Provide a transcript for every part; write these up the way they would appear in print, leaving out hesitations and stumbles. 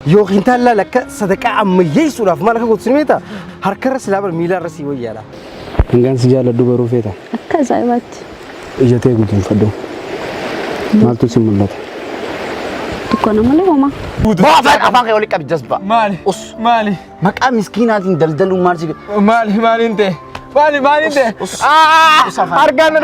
يوخين تلا لك صدق عم يسوع في مالك قلت سميته هركر سلابر ميلا رسي ويالا إنجان سجال الدبر فيتا كذا وقت إجتى قلتين فدو ما تسمى تكون مالي وما بافر أفاق يقولك أبي جذبة مالي مالي مكان مسكينات دلدل ومارسي مالي انت مالي انت أرجعنا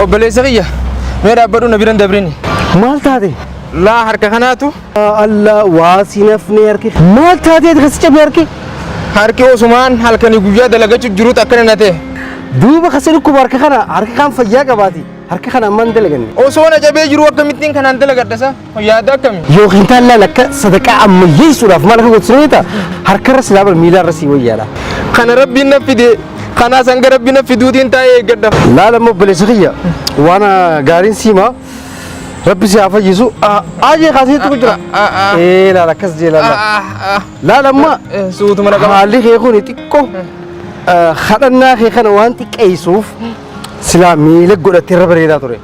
وبليزغية ميرا بدو نبيرن دبريني مالت هذه لا حركة خناتو الله واسي نفني أركي مالت هذه تخسي بيركي حركة عثمان هالكني جوجا دلقة جروت أكنه نته دوبا خسر كبار كخنا أركي كم فيا كبادي أركي خنا من دلقني عثمان أجابه جرو أكمل ميتين خنان دلقة دسا ويادا كم يوخين تلا لك صدق عم يسوع في مالك قلت سميته هركر سلابر ميلا رسي ويالا خنا ربي نفدي خنا سانغ ربي نفدو دين تاي قدام لا لا مو بليزغية وانا قارين سيما ربي سيافا يسوع آجي خاسي تقدر إيه لا لا كسجي لا لا ما سوت مرة كم حالي خيخوني تكو خدنا خيخنا وانتي كيسوف سلامي لقول تربريدا توري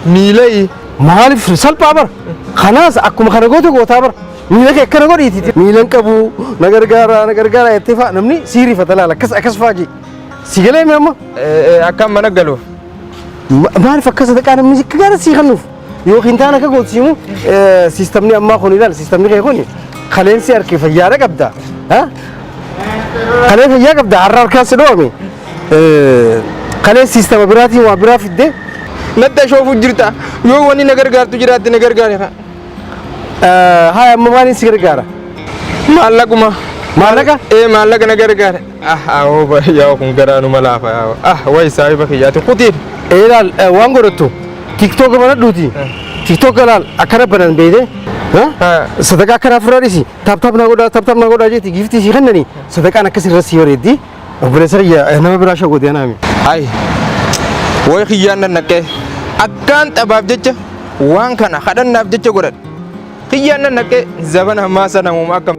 ميلي مالف سال بابر خلاص أكو مخرجوته قوتابر ميلك كنا قولي تي ميلن كبو نجارة اتفاق نمني سيري فتلا لا كس فاجي سيجلي ماما أكم من قالوا ما أعرف كذا ده كان ميزك كذا سيخنوف يوخين تانا كقول سيمو سيستمني أما خوني لا سيستمني كيخوني خلين سير كيف يارك أبدا ها خلين يارك أبدا عرّر كاس دوامي خلين سيستم براتي وبرافي ده ندى شوفوا جرتا يو وني نجار تجرات نجار هاي مماني سيجارة مالكما مالك إيه مالك نجار أهو يا أخو كرانو ملافا واي سايبك يا تقطير إيه لا وانغورتو تيك توك mana duti TikTok kan akara banan bede ha sadaka akara frarisi tap na goda jeti gifti si khanani sadaka na kasir rasi yoredi obulesar ya nama birasha godi anami ay way khiyana nakke akkan tabab jecha wan kana khadan nab jecha godan khiyana nakke zabana ma sana mu makam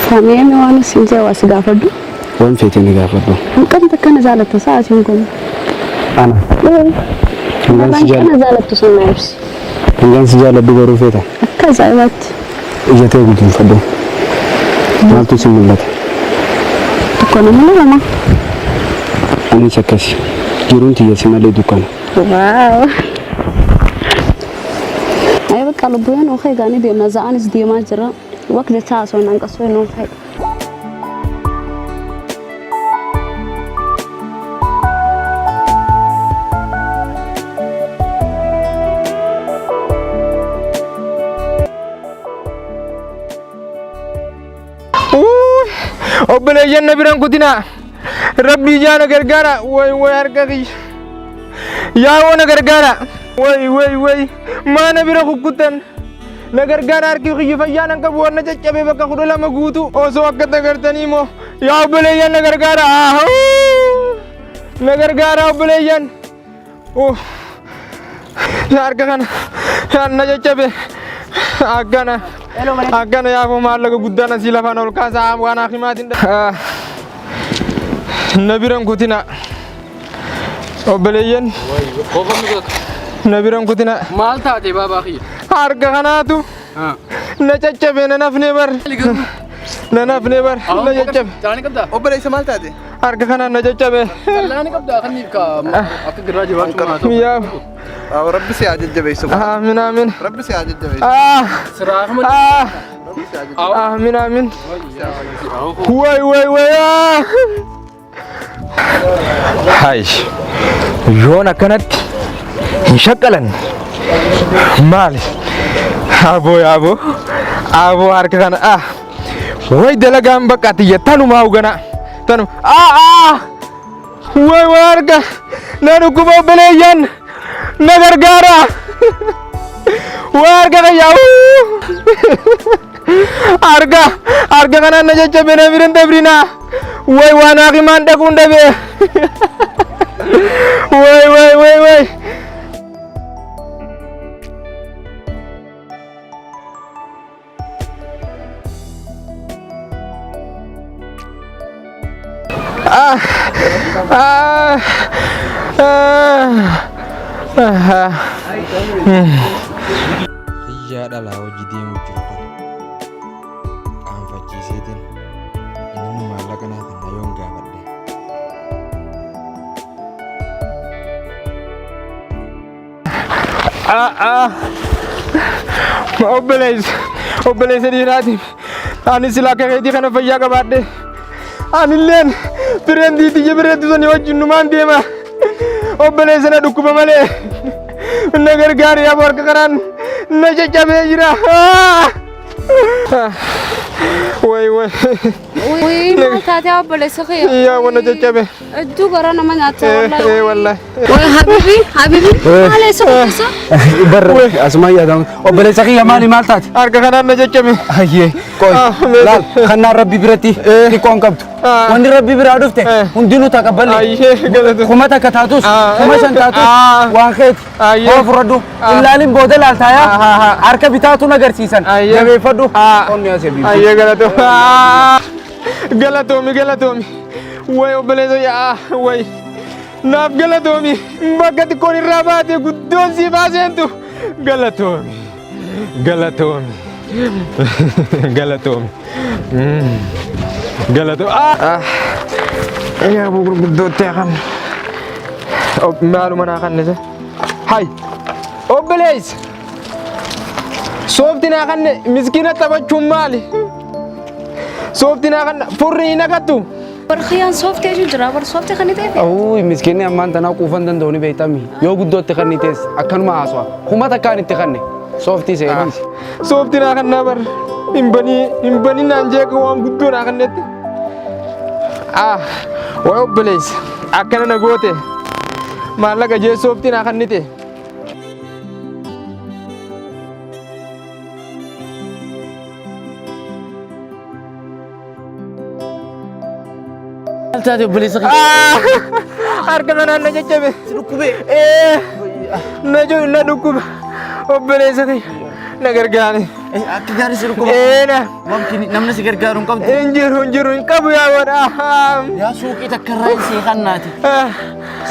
فاميني وانا سنجا واسقافدو وين فيتني قافدو كم تكن زالت ساعة يمكن أنا إنجان سجال أنا زالت تسمع نفسي إنجان سجال الدبر فيتا كذا وقت إجتى قلتين فدو ما تسمى لك تكون مالي وما أنا شكاسي جرون تيجي مالي دكان واو أيوة قالوا بيان وخي غاني دي نزعانس دي ما جرى وقت تاسو نانقصو نو خي obboleeyyan nabiran kutina rabbi jaana gargaara way harkaki yaa wona gargaara way ma nabira kukutan na gargaara harki khiyyu fayyaanan qabu wanna caccabe bakka kudha lama guutu osoo akka dagartanii moo yaa obboleeyyan na gargaara obboleeyyan harka kana na caccabe akkana yaa fo maallaqa guddaan asii lafaan ol kaasaa waan akimaatiin nabiran kutina obboleeyyan nabiran kutina maal taate baabaa kiyya harka kanaatu na caccabe na nafne bar na caccabe talaani qabdaa obboleessa maal taate harka kanaan na caccabe talaani qabdaa kanniif ka akka girraa jabaachuu maa ta'u yaa ربي سيعجل جبيسو آمين ربي سيعجل جبيسو siraa kama آمين way هاي يونا كانت مشكلا مالي أبو هارك كان way dalagaan baqaatiya tanuma hawgana tanuma way warga nanu kuba baleeyan nagargaara warga yaw arga kana najacha bena miran dabrina way wana qiman dakun dabe way Hiyyaa dhalaa hojii deemuu jiru kana qaanfachiiseetiin inni maallaqa naa kenna yoon gaafadhe. Obboleessa dhiiraatiif ani silaa akka keetii kana fayyaa qabaadhe anilleen bireentii tiyya bireetti sanii wajjin numaan deema obboleessa na dhukkuba malee na gargaari yaa harka kanaan na caccabee jira. Way maal taatee obboleessa kiyya? Yaa wanna caccabe. Iddoo gara nama nyaata wallahi. Wallahi. Way habibi maal eessa qopheessa? Barra asuma yaadamu obboleessa kiyya maali maal taate? Harka kanaan na caccabe. Hayyee qoy laal kannaan rabbi biratti xiqqoon qabdu wanni rabbi biraa dhufte hundinuu taqabballe Ayyee galatu. kuma takka taatus kuma shan taatus waan keeti hoo fudhadhu ilaalin booda laaltaayaa harka bitaatuun agarsiisan jabeeffadhu onni asee biifu. Ayyee galatu. Galatoomi. Way obboleessa yaa way. Naaf galatoomi. Bakka xiqqoon irraa baate guddoon si baaseentu. Galatoomi. Galatoomi. Yaa gurguddootti kan. Maaluma naa kannise. Hay. Obboleessa. Soofti naa kanne miskiina taphachuun maali? Soofti naa kanne furrii hin naqattu. Barkhiyaan sooftee jira bar sooftee kan ta'e. Awwii miskiinni ammaan tanaa quufan danda'uuni beektami yoo guddootti kan ni tees akkanuma haasawaa kuma takkaan itti kanne sooftii seenis. Soofti naa kannaa bar hin banii naan jeeqa waan guddoo naa kannetti. Way obboleessa akkana na goote maallaqa jee soofti naa kannite. Taate obboleessa kiyya. Harka kanaan na caccabe. Dhukkube. Na dhukkuba. Obboleessa kiyya na gargaare. Akka gaarii si dhukkuba. Wamti namni si gargaaru hin qabdu. Hin jiru hin qabu yaa wadha. Yaa suuqii takka irraa hin sii kannaati.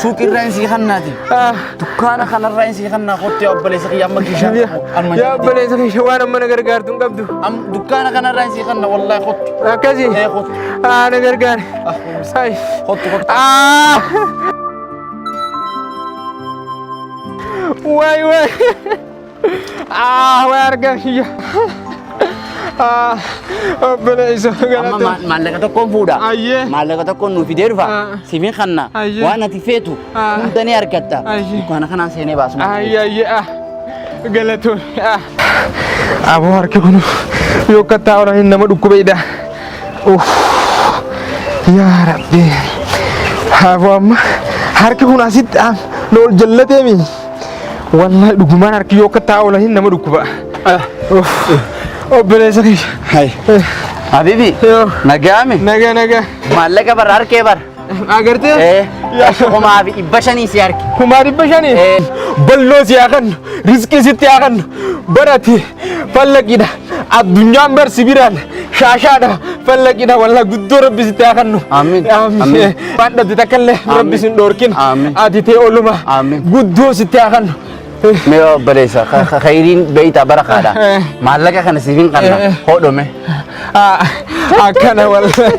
Suuqii irraa hin sii kannaati. Dukkaana kanarraa hin sii kannaa qottee obboleessa kiyya amma gishaa qabu. Yaa obboleessa kiyya waan amma na gargaartu hin qabdu. Dukkaana kanarraa hin sii kannaa wallaahi qottu. Akkasii. Qottu. Na gargaare. Qottu. Way. Way harka kiyya. Obboleessa galata. Amma maallaqa tokkoon fuudha. Ayyee. Maallaqa tokkoon nuuf fidee dhufa. Siifin kannaa. Waan ati feetu hunda ni argatta. Dukkaana kanaan seenee baasu. Ayyee. Galatoon. Aboo harki kun yoo kattaa oolanii nama dhukkubeedha. Yaa Rabbi. Aboo amma harki kun asitti na ol jallateemi. Wallahi dhugumaan harki yoo kattaa oolanii nama dhukkuba. Obboleessa kiyya. Hai. Habibi. Nagaame. Naga. Maallaqa bara harkee bara. Agartee? Kumaa fi 500 si harki. Kumaa 500? Balloo si haa kannu, riskii sitti haa kannu, barati fallaqiidha. Addunyaan bar sibiraan shaashaadha fallaqiidha wallah guddoo rabbi sitti haa kannu. Amiin. Waan dhabde takka illee rabbi sin dhoorkin. Ati ta'e ooluma guddoo sitti haa kannu. Mee obboleessa khayriin beeyta barakaadha. Maallaqa kana siifin kanna hodhome. Akkana wallahi.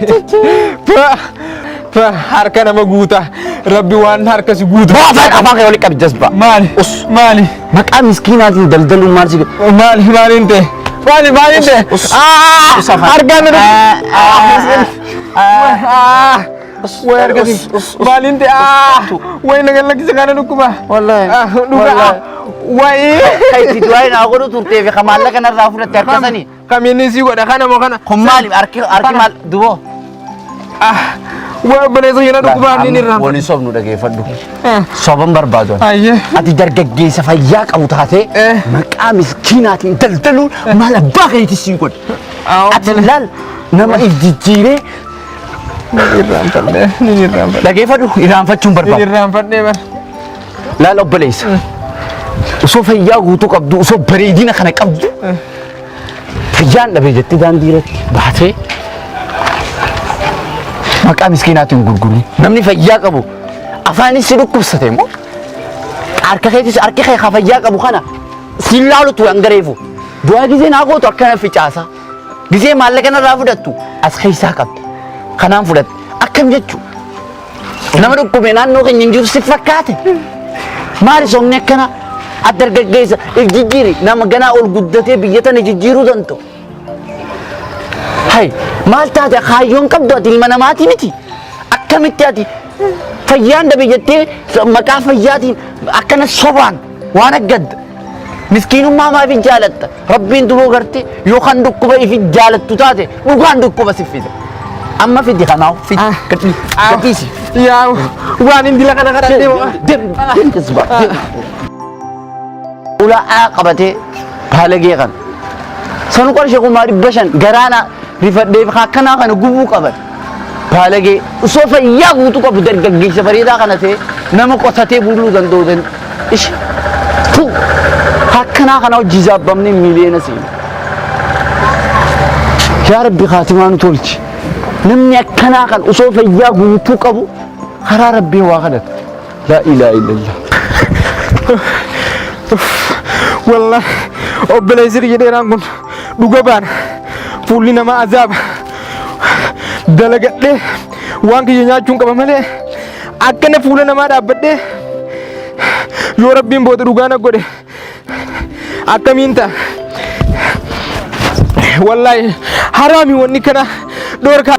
Harka nama guuta rabbi waan harka si guuta. Baafaan afaan kee walitti qabi jasba. Maali? Maqaa miskiinaatiin daldaluun maal si maaliin ta'e? Harkaan na way argati maaliin ta'e? Way nagallakisa kana dhukkuba. Wallahi. Way. Kayti du'aayin haa godhu turtee fi maallaqa kanarraa fudhatte harkasanii. Kamiin si godha kana moo kana? Kun maali harki maal duboo? Way obboleessa yana dhukkubaan ni irraa. Waliin sobnu dhageeffadhu. Soban barbaadu. Ayyee. Ati dargaggeessa fayyaa qabu taatee maqaa miskiinaatiin daldaluun maal abbaa keetii siin godhe. Ati laal nama jijjiiree dhageeffadhu irraanfachuun barbaadu. Irraanfadhee bara. Laal obboleessa. Osoo fayyaa guutuu qabdu osoo bareedina kana qabdu fayyaan dhabee jettee daandii irratti baatee maqaa miskiinaatiin gurguru namni fayyaa qabu afaanis si dhukkubsate moo harka kee fayyaa qabu kana si laalutu hangareefu du'a gizee naa gootu akkana ficaasa gizee maallaqa narraa fudhattu as keessaa qabdi kanaan fudhatte akkam jechuu nama dhukkube naannoo keenya hin jiru si fakkaate maali somni akkana addargaggeessa jijjiiri nama ganaa ol guddatee biyya tana jijjiiruu danda'u hay maal taate kaayyoon qabdu ati ilma namaatii miti akkamitti ati fayyaan dhabe jettee maqaa fayyaatiin akkana sobaan waan aggadda miskiinummaa maaf hin jaalatta rabbiin duboo garte yookaan dhukkuba ifi jaalattu taate dhugaan dhukkuba siffisa amma fidi kanaaw fidi gatiisi yaa waan indi la kana kana dem kisba ula qabatee baalagee kan sanu qarshee kumaa 500 garaana rifadhee akkanaa kana gubuu qaban baalagee osoo fayyaa guutuu qabu dargaggeessa bareedaa kana ta'e nama qotatee buluu danda'u ishi akkanaa kana hojii zaabbamne miliyoona seena yaa rabbi khaatimaa nu tolchi namni akkanaa kan osoo fayyaa guutuu qabu karaa rabbii waa kadhata laa ilaaha illallah والله obboleessi jedheeraan kun dhuga baana fuulli namaa azaaba dalagadhee waan kiyya nyaachuun qaba malee akkana fuula namaa dhaabbadhee yoo rabbiin booda dhugaa na godhe akkamiin ta'a wallaahi haraami wanni kana dhoorkaa